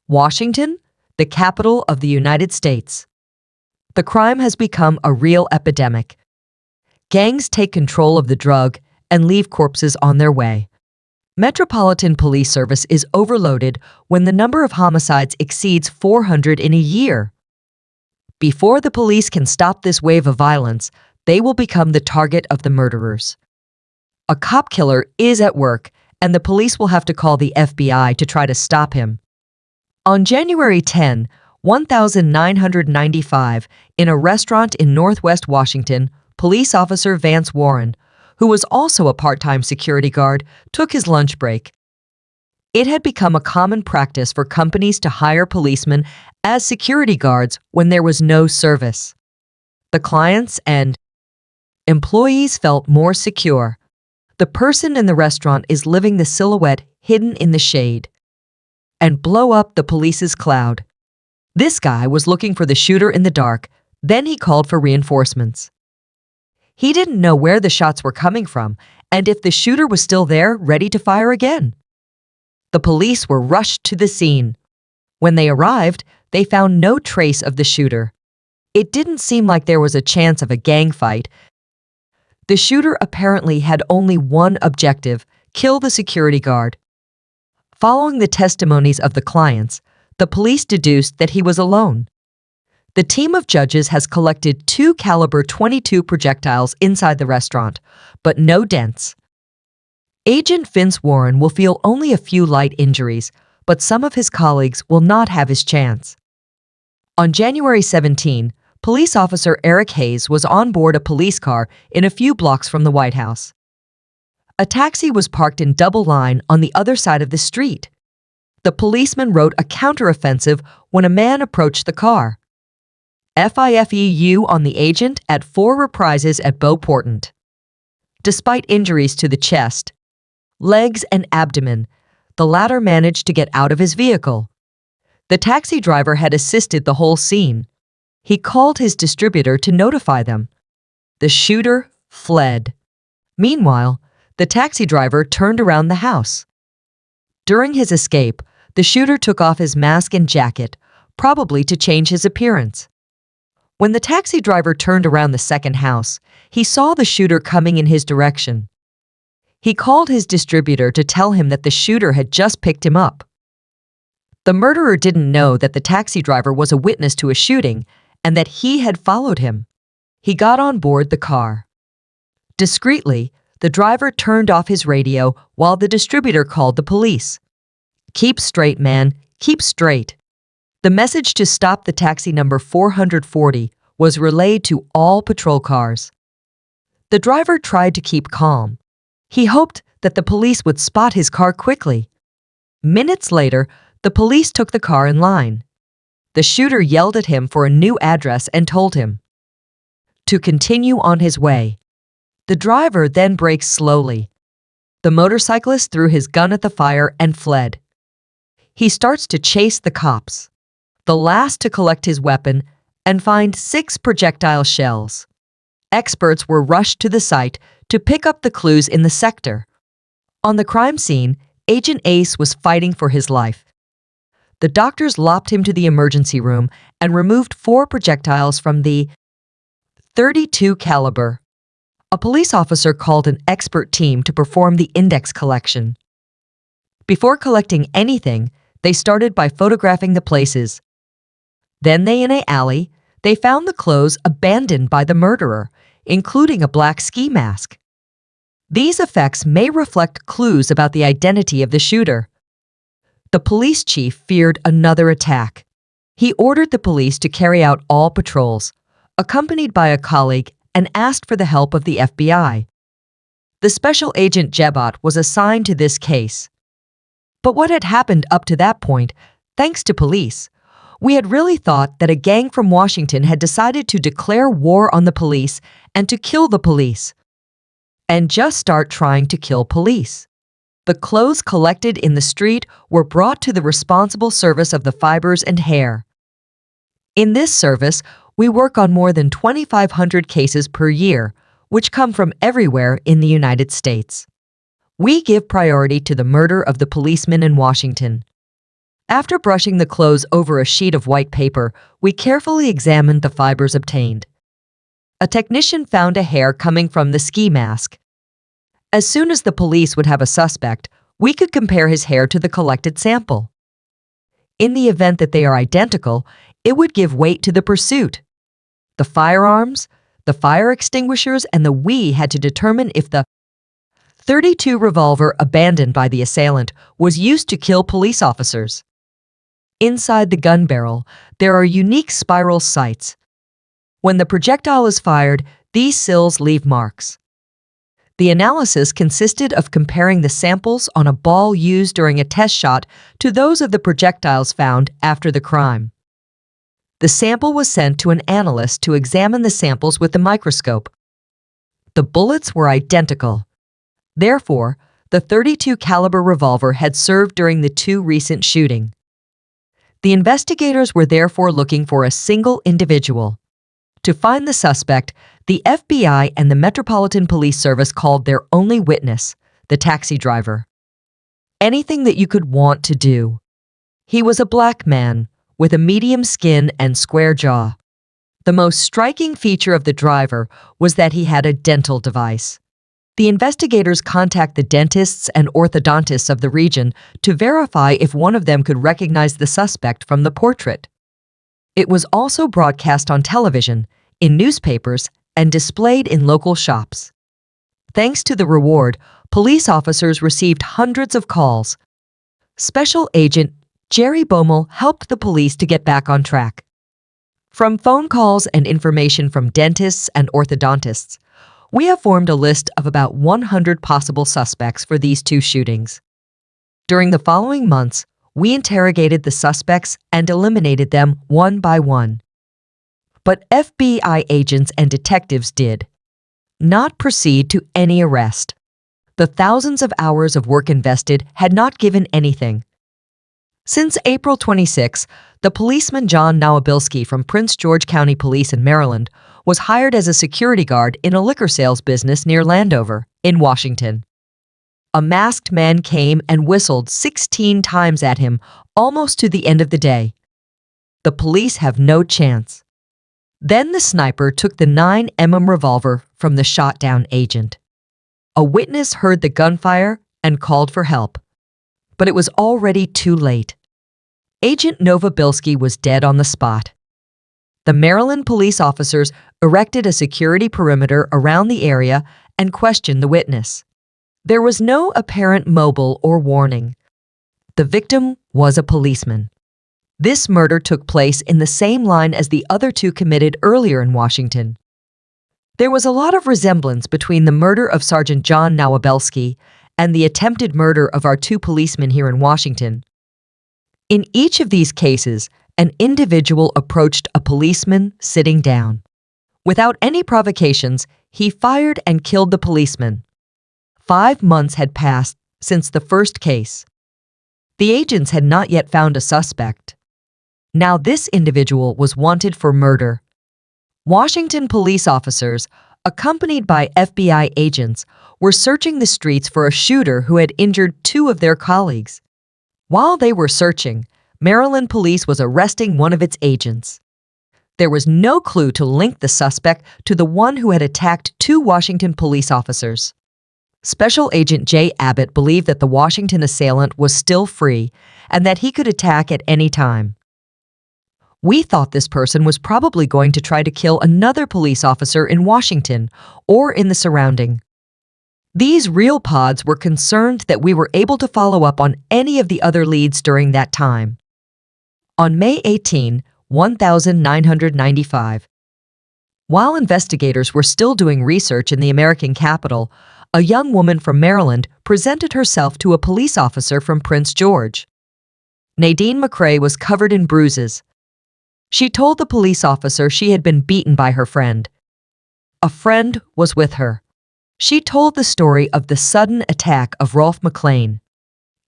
Washington, the capital of the United States. The crime has become a real epidemic. Gangs take control of the drug and leave corpses on their way. Metropolitan Police Service is overloaded when the number of homicides exceeds 400 in a year. Before the police can stop this wave of violence, they will become the target of the murderers. A cop killer is at work, and the police will have to call the FBI to try to stop him. On January 10, 1995, in a restaurant in Northwest Washington, police officer Vance Warren, who was also a part-time security guard, took his lunch break. It had become a common practice for companies to hire policemen as security guards when there was no service. The clients and employees felt more secure. The person in the restaurant is living the silhouette hidden in the shade. And blow up the police's cloud. This guy was looking for the shooter in the dark, then he called for reinforcements. He didn't know where the shots were coming from and if the shooter was still there, ready to fire again. The police were rushed to the scene. When they arrived, they found no trace of the shooter. It didn't seem like there was a chance of a gang fight. The shooter apparently had only one objective: kill the security guard. Following the testimonies of the clients, the police deduced that he was alone. The team of judges has collected 2 caliber .22 projectiles inside the restaurant, but no dents. Agent Vince Warren will feel only a few light injuries, but some of his colleagues will not have his chance. On January 17, police officer Eric Hayes was on board a police car in a few blocks from the White House. A taxi was parked in double line on the other side of the street. The policeman wrote a counteroffensive when a man approached the car. FIFEU on the agent at 4 reprises at Beauport. Despite injuries to the chest, legs, and abdomen, the latter managed to get out of his vehicle. The taxi driver had assisted the whole scene. He called his distributor to notify them. The shooter fled. Meanwhile, the taxi driver turned around the house. During his escape, the shooter took off his mask and jacket, probably to change his appearance. When the taxi driver turned around the second house, he saw the shooter coming in his direction. He called his distributor to tell him that the shooter had just picked him up. The murderer didn't know that the taxi driver was a witness to a shooting and that he had followed him. He got on board the car. Discreetly, the driver turned off his radio while the distributor called the police. "Keep straight, man. Keep straight." The message to stop the taxi number 440 was relayed to all patrol cars. The driver tried to keep calm. He hoped that the police would spot his car quickly. Minutes later, the police took the car in line. The shooter yelled at him for a new address and told him to continue on his way. The driver then braked slowly. The motorcyclist threw his gun at the fire and fled. He starts to chase the cops, the last to collect his weapon and find 6 projectile shells. Experts were rushed to the site to pick up the clues in the sector. On the crime scene, Agent Ace was fighting for his life. The doctors lopped him to the emergency room and removed 4 projectiles from the .32 caliber. A police officer called an expert team to perform the index collection. Before collecting anything, they started by photographing the places. Then in an alley, they found the clothes abandoned by the murderer, including a black ski mask. These effects may reflect clues about the identity of the shooter. The police chief feared another attack. He ordered the police to carry out all patrols, accompanied by a colleague, and asked for the help of the FBI. The special agent Jebot was assigned to this case. But what had happened up to that point, thanks to police? We had really thought that a gang from Washington had decided to declare war on the police and to kill the police. And just start trying to kill police. The clothes collected in the street were brought to the responsible service of the fibers and hair. In this service, we work on more than 2,500 cases per year, which come from everywhere in the United States. We give priority to the murder of the policeman in Washington. After brushing the clothes over a sheet of white paper, we carefully examined the fibers obtained. A technician found a hair coming from the ski mask. As soon as the police would have a suspect, we could compare his hair to the collected sample. In the event that they are identical, it would give weight to the pursuit. The firearms, the fire extinguishers, and the we had to determine if the .32 revolver abandoned by the assailant was used to kill police officers. Inside the gun barrel, there are unique spiral sights. When the projectile is fired, these sills leave marks. The analysis consisted of comparing the samples on a ball used during a test shot to those of the projectiles found after the crime. The sample was sent to an analyst to examine the samples with the microscope. The bullets were identical. Therefore, the .32 caliber revolver had served during the two recent shootings. The investigators were therefore looking for a single individual. To find the suspect, the FBI and the Metropolitan Police Service called their only witness, the taxi driver. Anything that you could want to do. He was a black man with a medium skin and square jaw. The most striking feature of the driver was that he had a dental device. The investigators contact the dentists and orthodontists of the region to verify if one of them could recognize the suspect from the portrait. It was also broadcast on television, in newspapers, and displayed in local shops. Thanks to the reward, police officers received hundreds of calls. Special Agent Jerry Baumel helped the police to get back on track. From phone calls and information from dentists and orthodontists, we have formed a list of about 100 possible suspects for these two shootings. During the following months, we interrogated the suspects and eliminated them one by one. But FBI agents and detectives did not proceed to any arrest. The thousands of hours of work invested had not given anything. Since April 26, the policeman John Nowabilski from Prince George County Police in Maryland was hired as a security guard in a liquor sales business near Landover, in Washington. A masked man came and whistled 16 times at him, almost to the end of the day. The police have no chance. Then the sniper took the 9mm revolver from the shot-down agent. A witness heard the gunfire and called for help. But it was already too late. Agent Nowabilski was dead on the spot. The Maryland police officers erected a security perimeter around the area and questioned the witness. There was no apparent mobile or warning. The victim was a policeman. This murder took place in the same line as the other two committed earlier in Washington. There was a lot of resemblance between the murder of Sergeant John Nowabilski and the attempted murder of our two policemen here in Washington. In each of these cases, an individual approached a policeman sitting down. Without any provocations, he fired and killed the policeman. 5 months had passed since the first case. The agents had not yet found a suspect. Now this individual was wanted for murder. Washington police officers, accompanied by FBI agents, were searching the streets for a shooter who had injured 2 of their colleagues. While they were searching, Maryland police was arresting one of its agents. There was no clue to link the suspect to the one who had attacked 2 Washington police officers. Special Agent J. Abbott believed that the Washington assailant was still free and that he could attack at any time. We thought this person was probably going to try to kill another police officer in Washington or in the surrounding. These real pods were concerned that we were able to follow up on any of the other leads during that time. On May 18, 1995, while investigators were still doing research in the American capital, a young woman from Maryland presented herself to a police officer from Prince George. Nadine McCrae was covered in bruises. She told the police officer she had been beaten by her friend. A friend was with her. She told the story of the sudden attack of Rolfe McLean.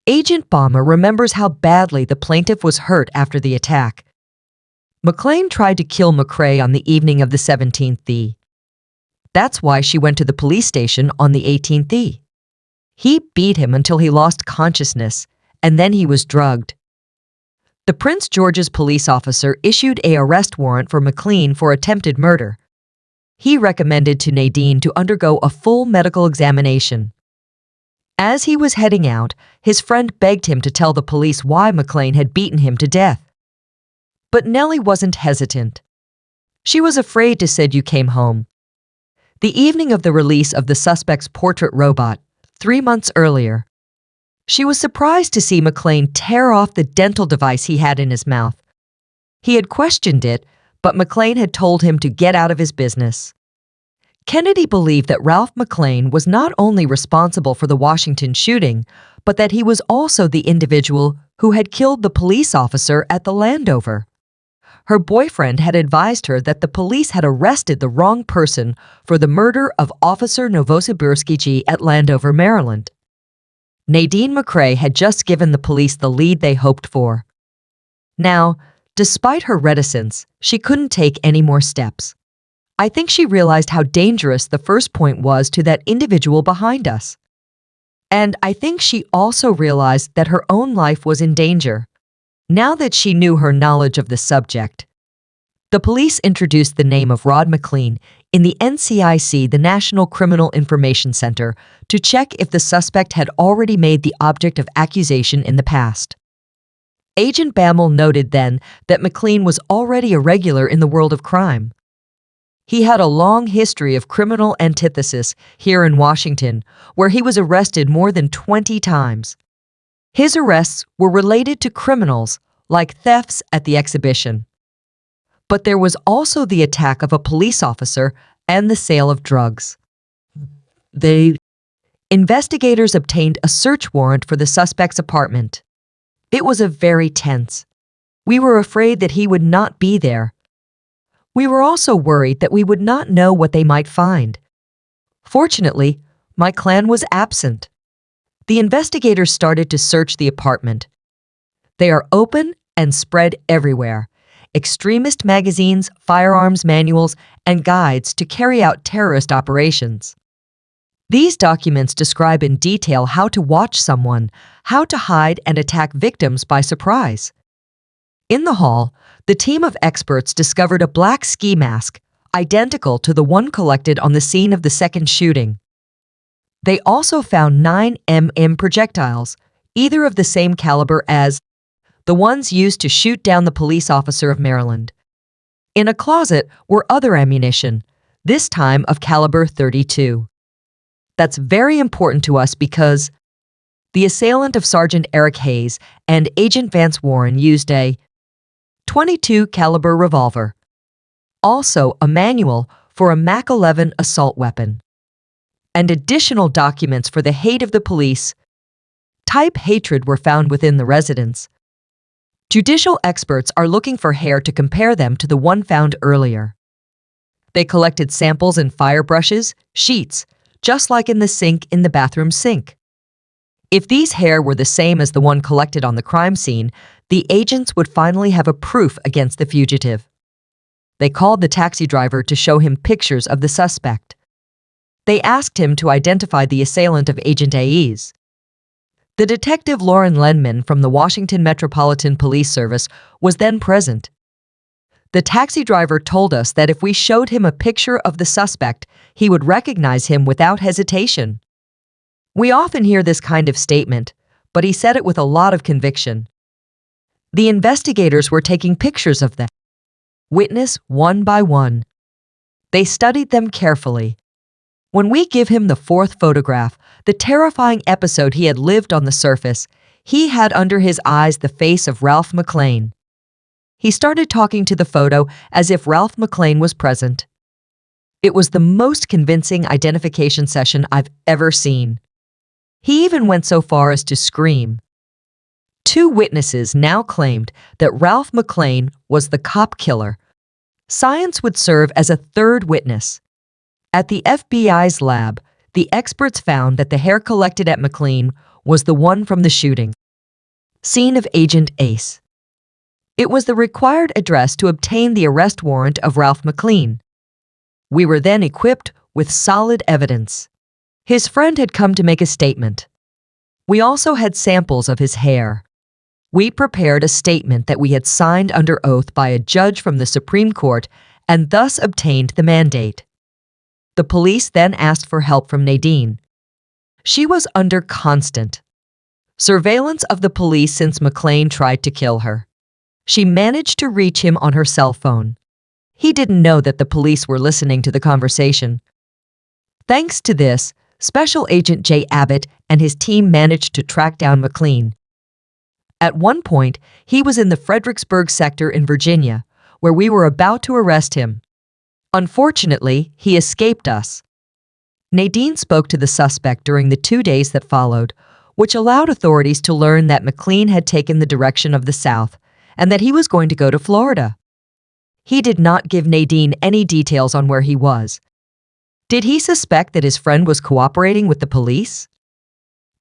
Agent Balmer remembers how badly the plaintiff was hurt after the attack. McLean tried to kill McCrae on the evening of the 17th. That's why she went to the police station on the 18th. He beat him until he lost consciousness, and then he was drugged. The Prince George's police officer issued an arrest warrant for McLean for attempted murder. He recommended to Nadine to undergo a full medical examination. As he was heading out, his friend begged him to tell the police why McLean had beaten him to death. But Nellie wasn't hesitant. She was afraid to say you came home. The evening of the release of the suspect's portrait robot, 3 months earlier, she was surprised to see McLean tear off the dental device he had in his mouth. He had questioned it, but McLean had told him to get out of his business. Kennedy believed that Ralph McLean was not only responsible for the Washington shooting, but that he was also the individual who had killed the police officer at the Landover. Her boyfriend had advised her that the police had arrested the wrong person for the murder of Officer Novosibirski at Landover, Maryland. Nadine McCrae had just given the police the lead they hoped for. Now, despite her reticence, she couldn't take any more steps. I think she realized how dangerous the first point was to that individual behind us. And I think she also realized that her own life was in danger. Now that she knew her knowledge of the subject, the police introduced the name of Rod McLean in the NCIC, the National Criminal Information Center, to check if the suspect had already made the object of accusation in the past. Agent Bammel noted then that McLean was already a regular in the world of crime. He had a long history of criminal antithesis here in Washington, where he was arrested more than 20 times. His arrests were related to criminals, like thefts at the exhibition. But there was also the attack of a police officer and the sale of drugs. Investigators obtained a search warrant for the suspect's apartment. It was very tense. We were afraid that he would not be there. We were also worried that we would not know what they might find. Fortunately, my clan was absent. The investigators started to search the apartment. They are open and spread everywhere. Extremist magazines, firearms manuals, and guides to carry out terrorist operations. These documents describe in detail how to watch someone, how to hide and attack victims by surprise. In the hall, the team of experts discovered a black ski mask, identical to the one collected on the scene of the second shooting. They also found 9mm projectiles, either of the same caliber as the ones used to shoot down the police officer of Maryland. In a closet were other ammunition, this time of caliber .32. That's very important to us because the assailant of Sergeant Eric Hayes and Agent Vance Warren used a .22 caliber revolver. Also a manual for a Mac 11 assault weapon. And additional documents for the hate of the police. Type hatred were found within the residence. Judicial experts are looking for hair to compare them to the one found earlier. They collected samples in fire brushes, sheets, just like in the sink in the bathroom sink. If these hair were the same as the one collected on the crime scene, the agents would finally have a proof against the fugitive. They called the taxi driver to show him pictures of the suspect. They asked him to identify the assailant of Agent Hayes. The detective Lauren Lenman from the Washington Metropolitan Police Service was then present. The taxi driver told us that if we showed him a picture of the suspect, he would recognize him without hesitation. We often hear this kind of statement, but he said it with a lot of conviction. The investigators were taking pictures of them, witness one by one. They studied them carefully. When we give him the fourth photograph, the terrifying episode he had lived on the surface, he had under his eyes the face of Ralph McLean. He started talking to the photo as if Ralph McLean was present. It was the most convincing identification session I've ever seen. He even went so far as to scream. 2 witnesses now claimed that Ralph McLean was the cop killer. Science would serve as a third witness. At the FBI's lab, the experts found that the hair collected at McLean was the one from the shooting. Scene of Agent Ace. It was the required address to obtain the arrest warrant of Ralph McLean. We were then equipped with solid evidence. His friend had come to make a statement. We also had samples of his hair. We prepared a statement that we had signed under oath by a judge from the Supreme Court and thus obtained the mandate. The police then asked for help from Nadine. She was under constant surveillance of the police since McLean tried to kill her. She managed to reach him on her cell phone. He didn't know that the police were listening to the conversation. Thanks to this, Special Agent Jay Abbott and his team managed to track down McLean. At one point, he was in the Fredericksburg sector in Virginia, where we were about to arrest him. Unfortunately, he escaped us. Nadine spoke to the suspect during the 2 days that followed, which allowed authorities to learn that McLean had taken the direction of the south and that he was going to go to Florida. He did not give Nadine any details on where he was. Did he suspect that his friend was cooperating with the police?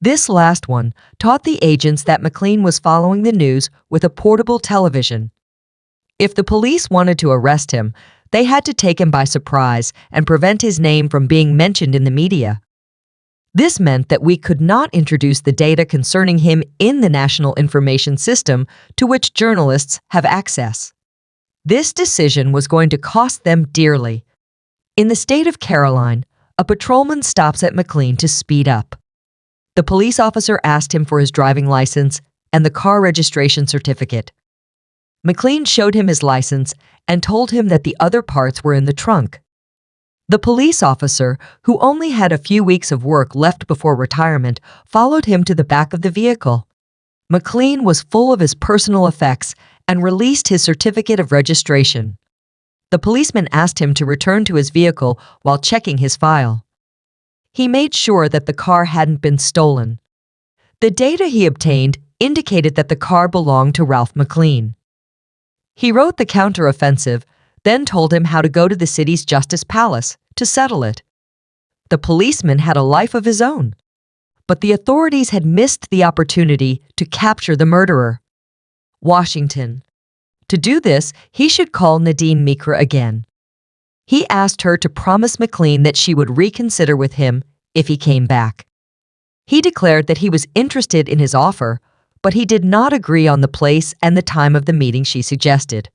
This last one taught the agents that McLean was following the news with a portable television. If the police wanted to arrest him, they had to take him by surprise and prevent his name from being mentioned in the media. This meant that we could not introduce the data concerning him in the National Information System to which journalists have access. This decision was going to cost them dearly. In the state of Caroline, a patrolman stops at McLean to speed up. The police officer asked him for his driving license and the car registration certificate. McLean showed him his license and told him that the other parts were in the trunk. The police officer, who only had a few weeks of work left before retirement, followed him to the back of the vehicle. McLean was full of his personal effects and released his certificate of registration. The policeman asked him to return to his vehicle while checking his file. He made sure that the car hadn't been stolen. The data he obtained indicated that the car belonged to Ralph McLean. He wrote the counteroffensive, then told him how to go to the city's Justice Palace to settle it. The policeman had a life of his own, but the authorities had missed the opportunity to capture the murderer. Washington. To do this, he should call Nadine Mikra again. He asked her to promise McLean that she would reconsider with him if he came back. He declared that he was interested in his offer, but he did not agree on the place and the time of the meeting she suggested.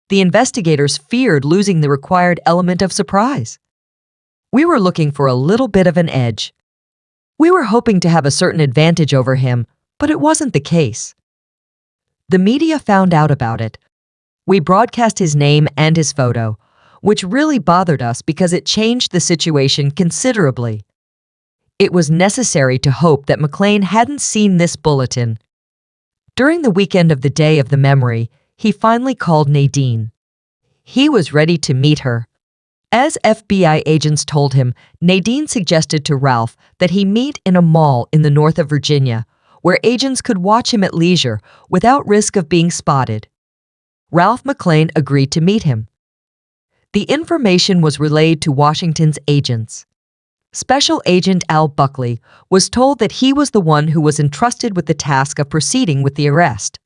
The investigators feared losing the required element of surprise. We were looking for a little bit of an edge. We were hoping to have a certain advantage over him, but it wasn't the case. The media found out about it. We broadcast his name and his photo, which really bothered us because it changed the situation considerably. It was necessary to hope that McLean hadn't seen this bulletin. During the weekend of the day of the memory, he finally called Nadine. He was ready to meet her. As FBI agents told him, Nadine suggested to Ralph that he meet in a mall in the north of Virginia, where agents could watch him at leisure without risk of being spotted. Ralph McLean agreed to meet him. The information was relayed to Washington's agents. Special Agent Al Buckley was told that he was the one who was entrusted with the task of proceeding with the arrest.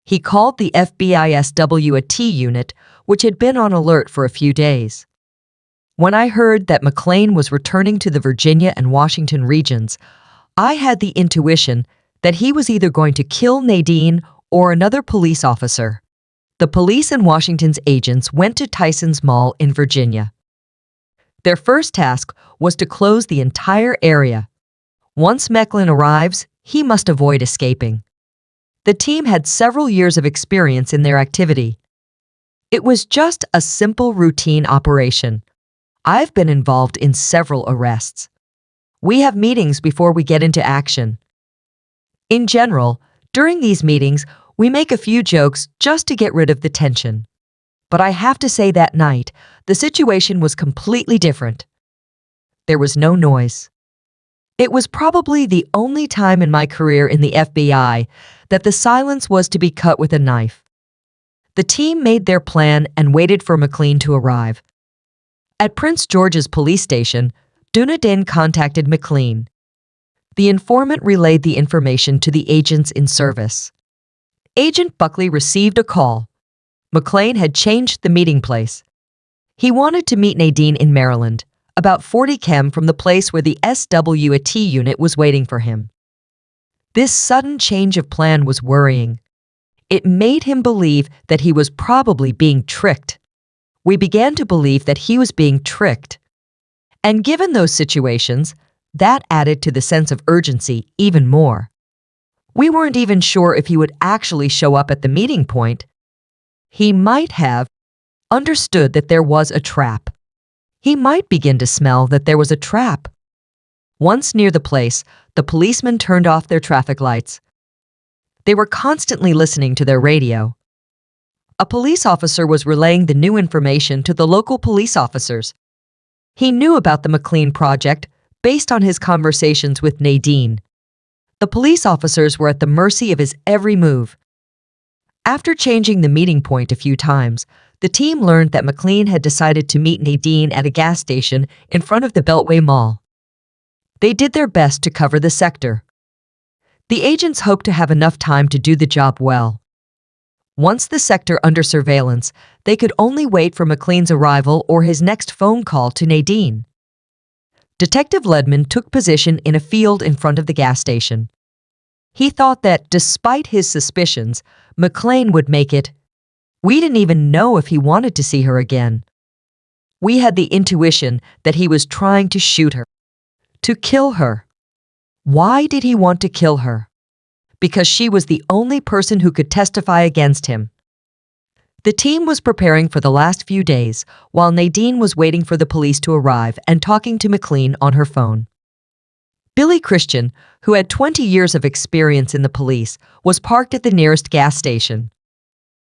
He called the FBI SWAT unit, which had been on alert for a few days. When I heard that McLean was returning to the Virginia and Washington regions, I had the intuition that he was either going to kill Nadine or another police officer. The police and Washington's agents went to Tyson's Mall in Virginia. Their first task was to close the entire area. Once McLean arrives, he must avoid escaping. The team had several years of experience in their activity. It was just a simple routine operation. I've been involved in several arrests. We have meetings before we get into action. In general, during these meetings, we make a few jokes just to get rid of the tension. But I have to say that night, the situation was completely different. There was no noise. It was probably the only time in my career in the FBI that the silence was to be cut with a knife. The team made their plan and waited for McLean to arrive. At Prince George's police station, Dunedin contacted McLean. The informant relayed the information to the agents in service. Agent Buckley received a call. McLean had changed the meeting place. He wanted to meet Nadine in Maryland, about 40 km from the place where the SWAT unit was waiting for him. This sudden change of plan was worrying. It made him believe that he was probably being tricked. We began to believe that he was being tricked. And given those situations, that added to the sense of urgency even more. We weren't even sure if he would actually show up at the meeting point. He might have understood that there was a trap. He might begin to smell that there was a trap. Once near the place, the policemen turned off their traffic lights. They were constantly listening to their radio. A police officer was relaying the new information to the local police officers. He knew about the McLean project based on his conversations with Nadine. The police officers were at the mercy of his every move. After changing the meeting point a few times, the team learned that McLean had decided to meet Nadine at a gas station in front of the Beltway Mall. They did their best to cover the sector. The agents hoped to have enough time to do the job well. Once the sector under surveillance, they could only wait for McLean's arrival or his next phone call to Nadine. Detective Ledman took position in a field in front of the gas station. He thought that, despite his suspicions, McLean would make it. We didn't even know if he wanted to see her again. We had the intuition that he was trying to shoot her, to kill her. Why did he want to kill her? Because she was the only person who could testify against him. The team was preparing for the last few days, while Nadine was waiting for the police to arrive and talking to McLean on her phone. Billy Christian, who had 20 years of experience in the police, was parked at the nearest gas station.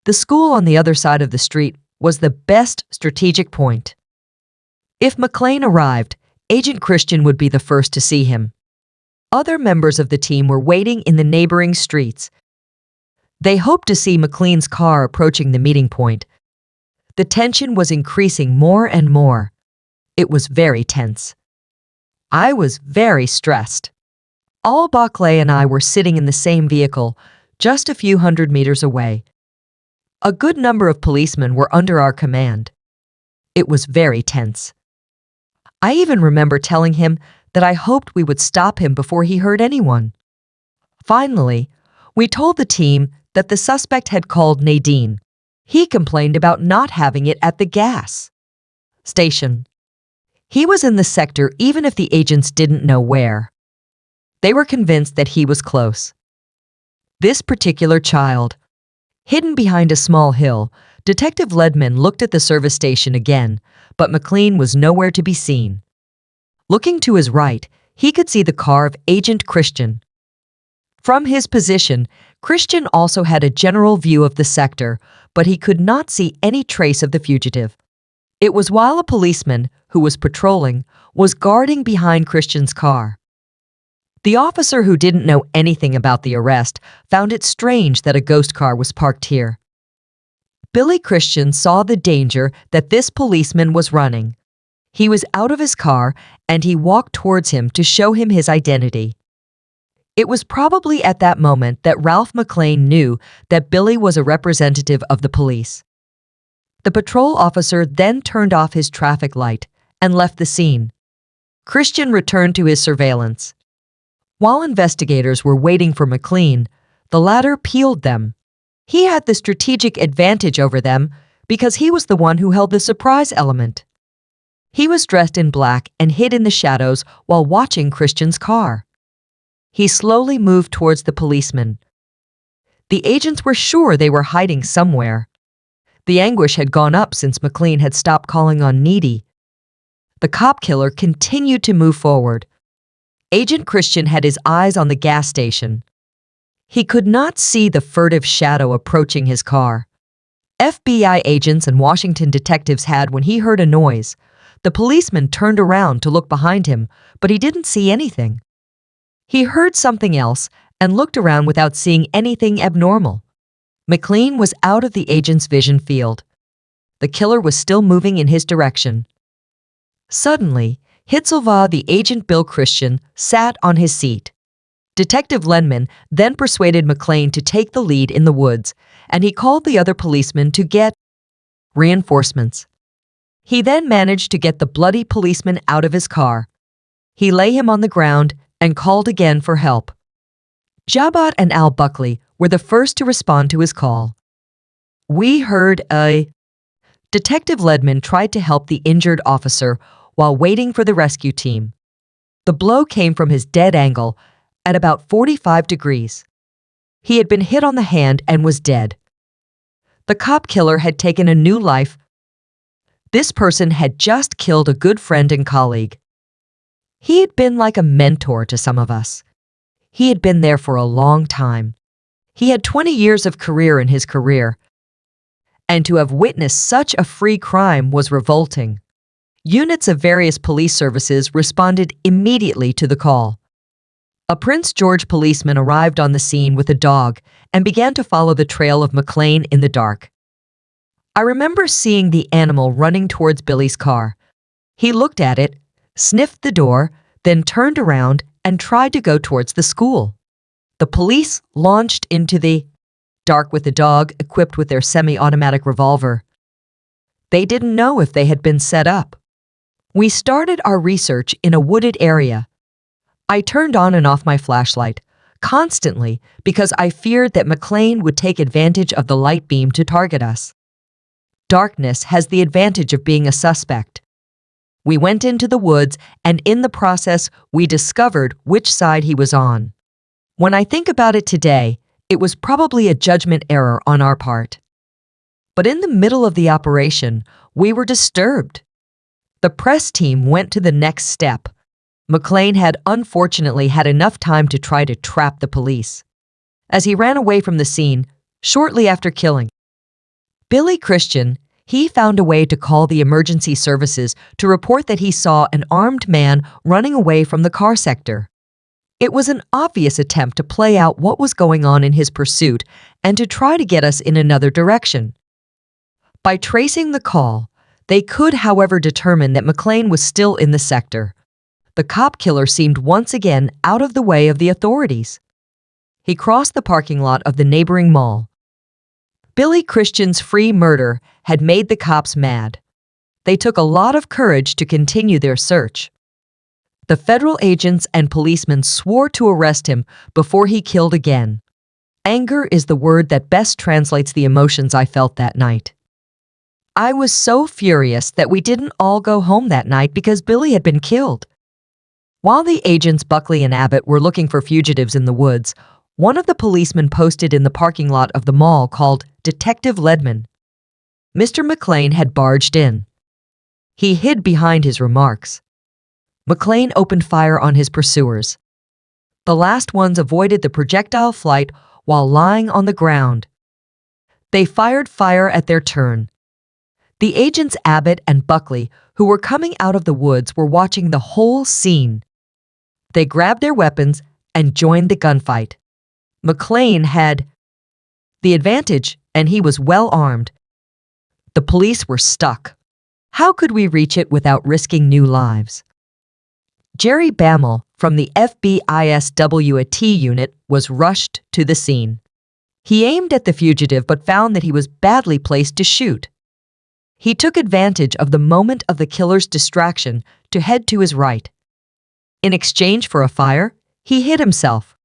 The school on the other side of the street was the best strategic point. If McLean arrived, Agent Christian would be the first to see him. Other members of the team were waiting in the neighboring streets. They hoped to see McLean's car approaching the meeting point. The tension was increasing more and more. It was very tense. I was very stressed. Al Barclay and I were sitting in the same vehicle, just a few hundred meters away. A good number of policemen were under our command. It was very tense. I even remember telling him that I hoped we would stop him before he hurt anyone. Finally, we told the team that the suspect had called Nadine. He complained about not having it at the gas station. He was in the sector even if the agents didn't know where. They were convinced that he was close. This particular child, hidden behind a small hill, Detective Ledman looked at the service station again, but McLean was nowhere to be seen. Looking to his right, he could see the car of Agent Christian. From his position, Christian also had a general view of the sector, but he could not see any trace of the fugitive. It was while a policeman, who was patrolling, was guarding behind Christian's car. The officer, who didn't know anything about the arrest, found it strange that a ghost car was parked here. Billy Christian saw the danger that this policeman was running. He was out of his car and he walked towards him to show him his identity. It was probably at that moment that Ralph McLean knew that Billy was a representative of the police. The patrol officer then turned off his traffic light and left the scene. Christian returned to his surveillance. While investigators were waiting for McLean, the latter peeled them. He had the strategic advantage over them because he was the one who held the surprise element. He was dressed in black and hid in the shadows while watching Christian's car. He slowly moved towards the policeman. The agents were sure they were hiding somewhere. The anguish had gone up since McLean had stopped calling on Needy. The cop killer continued to move forward. Agent Christian had his eyes on the gas station. He could not see the furtive shadow approaching his car. FBI agents and Washington detectives had when he heard a noise. The policeman turned around to look behind him, but he didn't see anything. He heard something else and looked around without seeing anything abnormal. McLean was out of the agent's vision field. The killer was still moving in his direction. Suddenly, Hitzelva, the agent Bill Christian, sat on his seat. Detective Lenman then persuaded McLean to take the lead in the woods, and he called the other policemen to get reinforcements. He then managed to get the bloody policeman out of his car. He lay him on the ground and called again for help. Jabot and Al Buckley were the first to respond to his call. We heard a Detective Ledman tried to help the injured officer while waiting for the rescue team. The blow came from his dead angle at about 45 degrees. He had been hit on the hand and was dead. The cop killer had taken a new life. This person had just killed a good friend and colleague. He had been like a mentor to some of us. He had been there for a long time. He had 20 years of career in his career. And to have witnessed such a free crime was revolting. Units of various police services responded immediately to the call. A Prince George policeman arrived on the scene with a dog and began to follow the trail of McLean in the dark. I remember seeing the animal running towards Billy's car. He looked at it, sniffed the door, then turned around and tried to go towards the school. The police launched into the dark with the dog equipped with their semi-automatic revolver. They didn't know if they had been set up. We started our research in a wooded area. I turned on and off my flashlight constantly because I feared that McLean would take advantage of the light beam to target us. Darkness has the advantage of being a suspect. We went into the woods, and in the process, we discovered which side he was on. When I think about it today, it was probably a judgment error on our part. But in the middle of the operation, we were disturbed. The press team went to the next step. McLean had unfortunately had enough time to try to trap the police. As he ran away from the scene, shortly after killing Billy Christian, he found a way to call the emergency services to report that he saw an armed man running away from the car sector. It was an obvious attempt to play out what was going on in his pursuit and to try to get us in another direction. By tracing the call, they could, however, determine that McLean was still in the sector. The cop killer seemed once again out of the way of the authorities. He crossed the parking lot of the neighboring mall. Billy Christian's free murder had made the cops mad. They took a lot of courage to continue their search. The federal agents and policemen swore to arrest him before he killed again. Anger is the word that best translates the emotions I felt that night. I was so furious that we didn't all go home that night because Billy had been killed. While the agents Buckley and Abbott were looking for fugitives in the woods, one of the policemen posted in the parking lot of the mall called Detective Ledman. Mr. McLean had barged in. He hid behind his remarks. McLean opened fire on his pursuers. The last ones avoided the projectile flight while lying on the ground. They fired fire at their turn. The agents Abbott and Buckley, who were coming out of the woods, were watching the whole scene. They grabbed their weapons and joined the gunfight. McLean had the advantage, and he was well armed. The police were stuck. How could we reach it without risking new lives? Jerry Bammel from the FBI's WAT unit was rushed to the scene. He aimed at the fugitive but found that he was badly placed to shoot. He took advantage of the moment of the killer's distraction to head to his right. In exchange for a fire, he hid himself.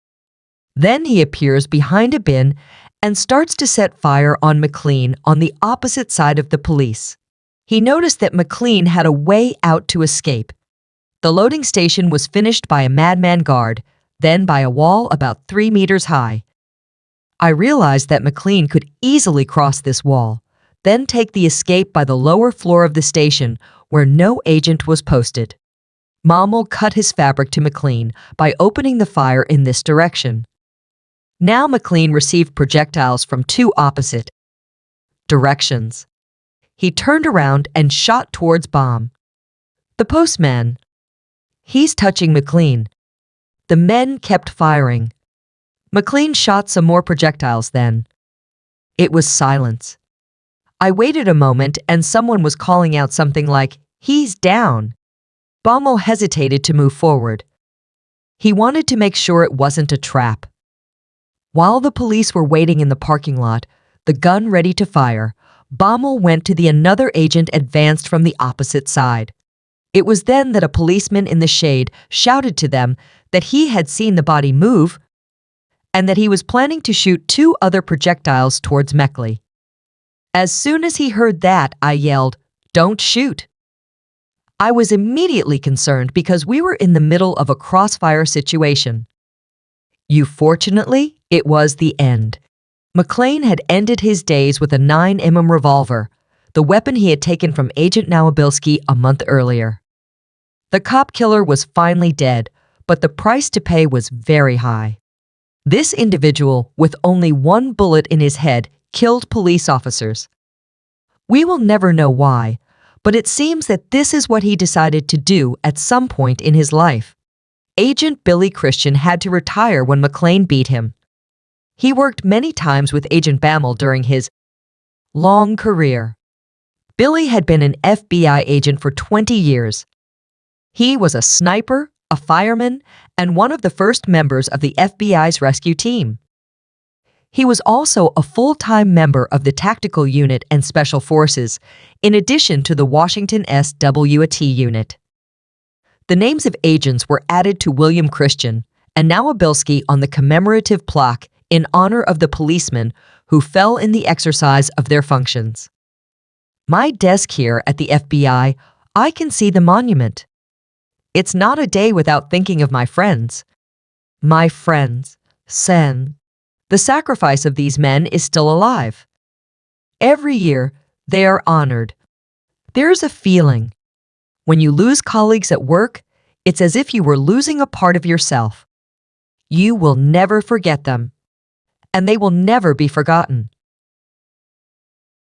Then he appears behind a bin and starts to set fire on McLean on the opposite side of the police. He noticed that McLean had a way out to escape. The loading station was finished by a madman guard, then by a wall about 3 meters high. I realized that McLean could easily cross this wall, then take the escape by the lower floor of the station where no agent was posted. Bammel cut his fabric to McLean by opening the fire in this direction. Now McLean received projectiles from 2 opposite directions. He turned around and shot towards Bammel. The postman. He's touching McLean. The men kept firing. McLean shot some more projectiles then. It was silence. I waited a moment and someone was calling out something like, "He's down." Bammel hesitated to move forward. He wanted to make sure it wasn't a trap. While the police were waiting in the parking lot, the gun ready to fire, Bammel went to the another agent advanced from the opposite side. It was then that a policeman in the shade shouted to them that he had seen the body move and that he was planning to shoot 2 other projectiles towards Meckley. As soon as he heard that, I yelled, "Don't shoot!" I was immediately concerned because we were in the middle of a crossfire situation. Fortunately, it was the end. McLean had ended his days with a 9mm revolver, the weapon he had taken from Agent Nowabilski a month earlier. The cop killer was finally dead, but the price to pay was very high. This individual, with only 1 bullet in his head, killed police officers. We will never know why, but it seems that this is what he decided to do at some point in his life. Agent Billy Christian had to retire when McLean beat him. He worked many times with Agent Bammel during his long career. Billy had been an FBI agent for 20 years. He was a sniper, a fireman, and one of the first members of the FBI's rescue team. He was also a full-time member of the Tactical Unit and Special Forces, in addition to the Washington SWAT unit. The names of agents were added to William Christian and Nowabilski on the commemorative plaque in honor of the policemen who fell in the exercise of their functions. My desk here at the FBI, I can see the monument. It's not a day without thinking of my friends. My friends, Sen. The sacrifice of these men is still alive. Every year, they are honored. There's a feeling. When you lose colleagues at work, it's as if you were losing a part of yourself. You will never forget them, and they will never be forgotten.